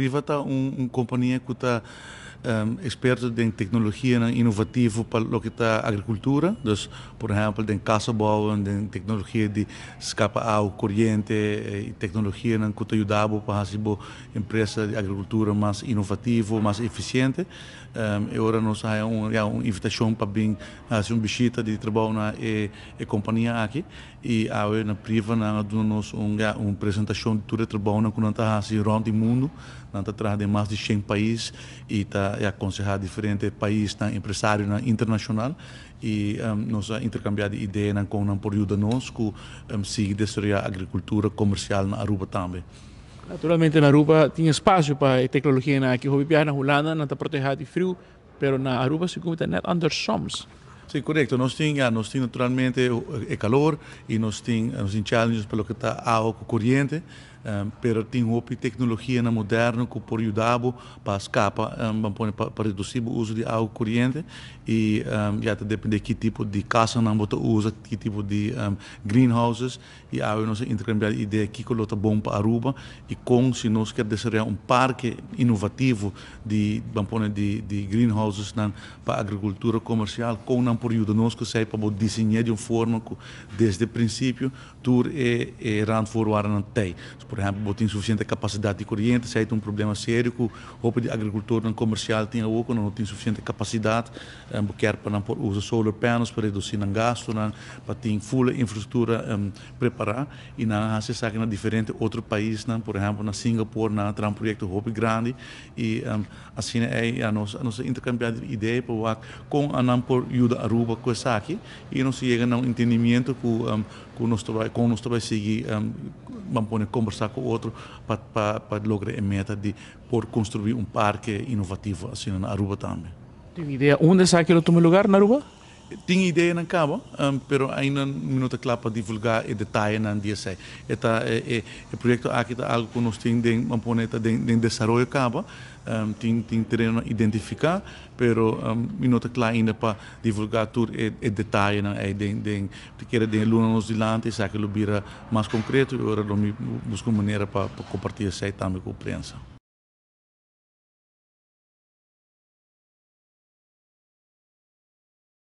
privada companhia que está experto em tecnologia inovativo para o que está agricultura, dus por exemplo em casa bouwen, em tecnologia de escapa ao corrente e tecnologia que está ajudando para fazer empresa de agricultura mais inovativa, mais eficiente. Agora nós temos uma invitação para vir fazer uma visita de trabalho na companhia aqui e agora na privada nós uma apresentação de todo o trabalho que nós estamos fazendo rond o mundo, nós estamos de mais de 100 países e está aconselhar diferentes países, empresários internacional e nós intercambiar ideias com um período nós que siga destruir a agricultura comercial na Aruba também. Naturalmente na Aruba tinha espaço para a tecnologia aqui. O viajar na Holanda não está protegido de frio, mas na Aruba se começa net anders soms. Sim, correto. Nós temos naturalmente o calor e nós temos challenges pelo que está a água corrente, mas tem outra tecnologia moderna que pode ajudar para escapar, para reduzir o uso de água corrente e já depende de que tipo de casa nós usa, que tipo de greenhouses e aí nós intercambiar ideia que é bom para Aruba e se nós queremos desenvolver um parque inovativo de greenhouses para a agricultura comercial com um período nós que sai para desenhar de uma forma que desde o princípio tudo é randvoorwaarde não tem. Por exemplo, tem suficiente capacidade de corrente, se tem um problema sério que a agricultura comercial tem ou não tem suficiente capacidade, quer para usar solar panels para reduzir o gasto, para ter full infraestrutura preparada e na se sabe na diferentes outros países, por exemplo, na Singapura, tem um projeto muito grande e assim é nós intercambiar ideias para com a ajuda a Aruba com isso aqui e nós chega a um entendimento que nós vai seguir vamos conversar com o outro para lograr a meta de por construir um parque inovativo assim na Aruba também. Tem ideia onde está aquele outro lugar na Aruba? Tem ideia na cabo, pero ainda não está claro para divulgar o detalhe na dia 6. O projeto aqui é algo que nós temos em desenvolvimento cabo, tem terreno identificar, pero não está claro ainda para divulgar todo o detalhe de que de luna nos dilante, se aquilo vira mais concreto, e agora busco maneira para compartilhar isso também com a imprensa.